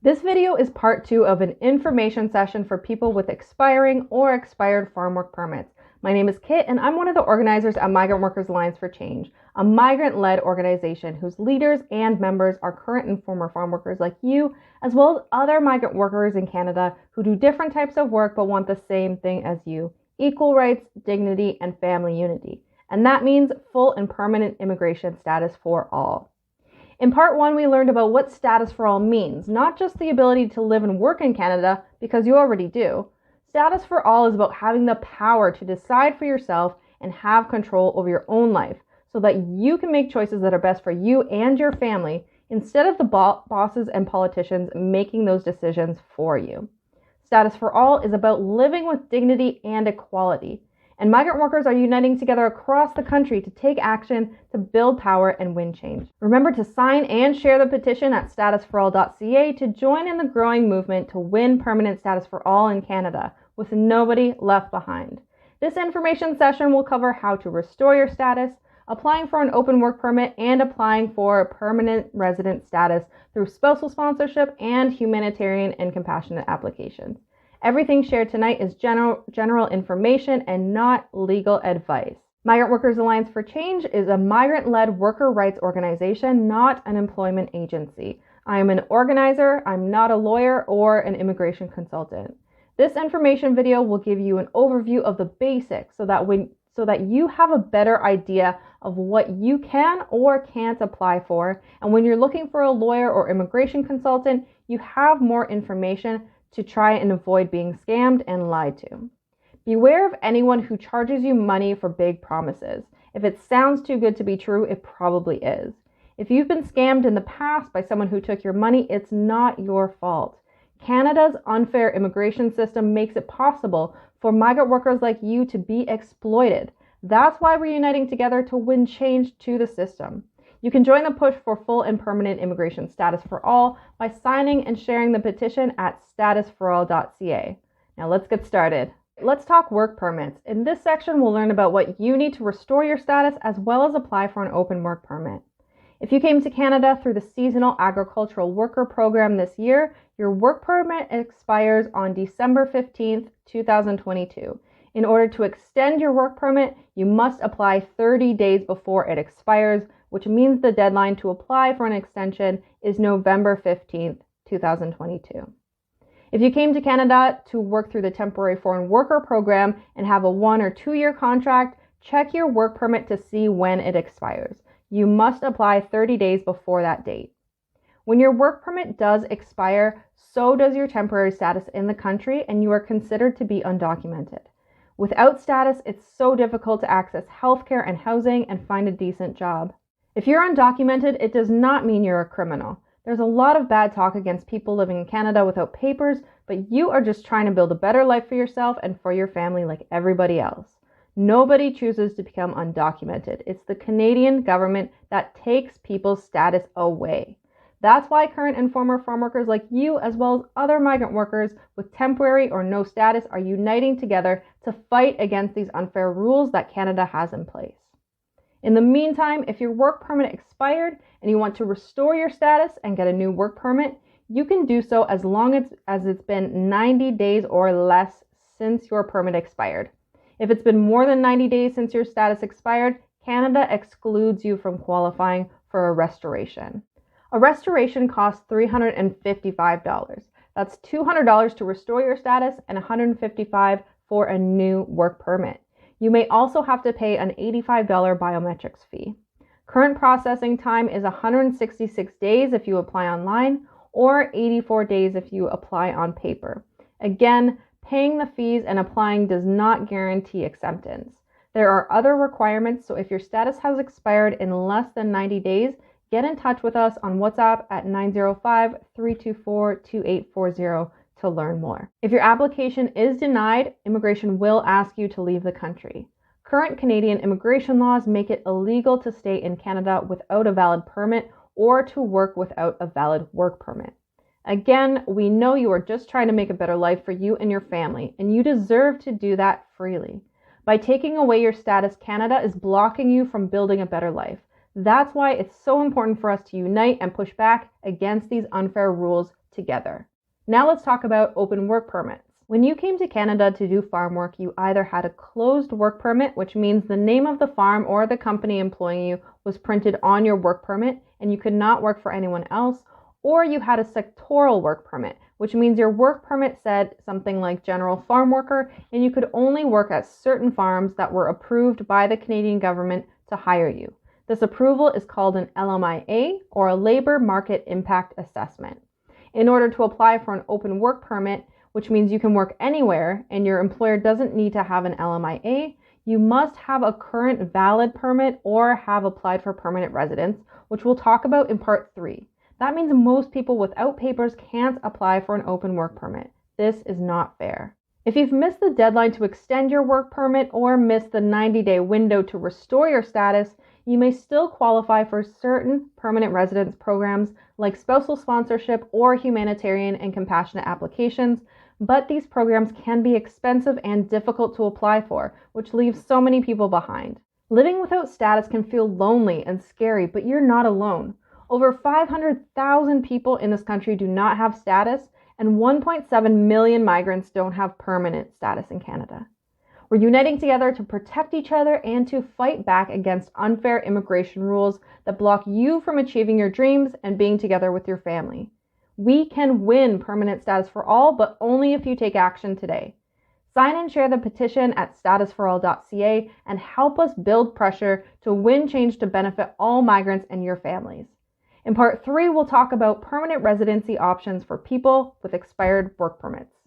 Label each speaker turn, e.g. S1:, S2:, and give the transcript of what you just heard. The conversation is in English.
S1: This video is part 2 of an information session for people with expiring or expired farm work permits. My name is Kit and I'm one of the organizers at Migrant Workers Alliance for Change, a migrant-led organization whose leaders and members are current and former farm workers like you, as well as other migrant workers in Canada who do different types of work but want the same thing as you: equal rights, dignity, and family unity. And that means full and permanent immigration status for all. In part 1, we learned about what status for all means, not just the ability to live and work in Canada, because you already do. Status for all is about having the power to decide for yourself and have control over your own life so that you can make choices that are best for you and your family instead of the bosses and politicians making those decisions for you. Status for all is about living with dignity and equality. And migrant workers are uniting together across the country to take action to build power and win change. Remember to sign and share the petition at statusforall.ca to join in the growing movement to win permanent status for all in Canada, with nobody left behind. This information session will cover how to restore your status, applying for an open work permit, and applying for permanent resident status through spousal sponsorship and humanitarian and compassionate applications. Everything shared tonight is general information and not legal advice. Migrant Workers Alliance for Change is a migrant-led worker rights organization, not an employment agency. I am an organizer. I'm not a lawyer or an immigration consultant. This information video will give you an overview of the basics so that you have a better idea of what you can or can't apply for. And when you're looking for a lawyer or immigration consultant, you have more information to try and avoid being scammed and lied to. Beware of anyone who charges you money for big promises. If it sounds too good to be true, it probably is. If you've been scammed in the past by someone who took your money, it's not your fault. Canada's unfair immigration system makes it possible for migrant workers like you to be exploited. That's why we're uniting together to win change to the system. You can join the push for full and permanent immigration status for all by signing and sharing the petition at statusforall.ca. Now let's get started. Let's talk work permits. In this section, we'll learn about what you need to restore your status as well as apply for an open work permit. If you came to Canada through the Seasonal Agricultural Worker Program this year, your work permit expires on December 15th, 2022. In order to extend your work permit, you must apply 30 days before it expires, which means the deadline to apply for an extension is November 15th, 2022. If you came to Canada to work through the Temporary Foreign Worker Program and have a 1 or 2 year contract, check your work permit to see when it expires. You must apply 30 days before that date. When your work permit does expire, so does your temporary status in the country, and you are considered to be undocumented. Without status, it's so difficult to access healthcare and housing and find a decent job. If you're undocumented, it does not mean you're a criminal. There's a lot of bad talk against people living in Canada without papers, but you are just trying to build a better life for yourself and for your family like everybody else. Nobody chooses to become undocumented. It's the Canadian government that takes people's status away. That's why current and former farm workers like you, as well as other migrant workers with temporary or no status, are uniting together to fight against these unfair rules that Canada has in place. In the meantime, if your work permit expired and you want to restore your status and get a new work permit, you can do so as long as it's been 90 days or less since your permit expired. If it's been more than 90 days since your status expired, Canada excludes you from qualifying for a restoration. A restoration costs $355. That's $200 to restore your status and $155 for a new work permit. You may also have to pay an $85 biometrics fee. Current processing time is 166 days if you apply online, or 84 days if you apply on paper. Again, paying the fees and applying does not guarantee acceptance. There are other requirements, so if your status has expired in less than 90 days, get in touch with us on WhatsApp at 905-324-2840 to learn more. If your application is denied, immigration will ask you to leave the country. Current Canadian immigration laws make it illegal to stay in Canada without a valid permit or to work without a valid work permit. Again, we know you are just trying to make a better life for you and your family, and you deserve to do that freely. By taking away your status, Canada is blocking you from building a better life. That's why it's so important for us to unite and push back against these unfair rules together. Now let's talk about open work permits. When you came to Canada to do farm work, you either had a closed work permit, which means the name of the farm or the company employing you was printed on your work permit and you could not work for anyone else, or you had a sectoral work permit, which means your work permit said something like general farm worker and you could only work at certain farms that were approved by the Canadian government to hire you. This approval is called an LMIA, or a Labor Market Impact Assessment. In order to apply for an open work permit, which means you can work anywhere and your employer doesn't need to have an LMIA, you must have a current valid permit or have applied for permanent residence, which we'll talk about in part 3. That means most people without papers can't apply for an open work permit. This is not fair. If you've missed the deadline to extend your work permit or missed the 90-day window to restore your status, you may still qualify for certain permanent residence programs like spousal sponsorship or humanitarian and compassionate applications, but these programs can be expensive and difficult to apply for, which leaves so many people behind. Living without status can feel lonely and scary, but you're not alone. Over 500,000 people in this country do not have status, and 1.7 million migrants don't have permanent status in Canada. We're uniting together to protect each other and to fight back against unfair immigration rules that block you from achieving your dreams and being together with your family. We can win permanent status for all, but only if you take action today. Sign and share the petition at statusforall.ca and help us build pressure to win change to benefit all migrants and your families. In part 3, we'll talk about permanent residency options for people with expired work permits.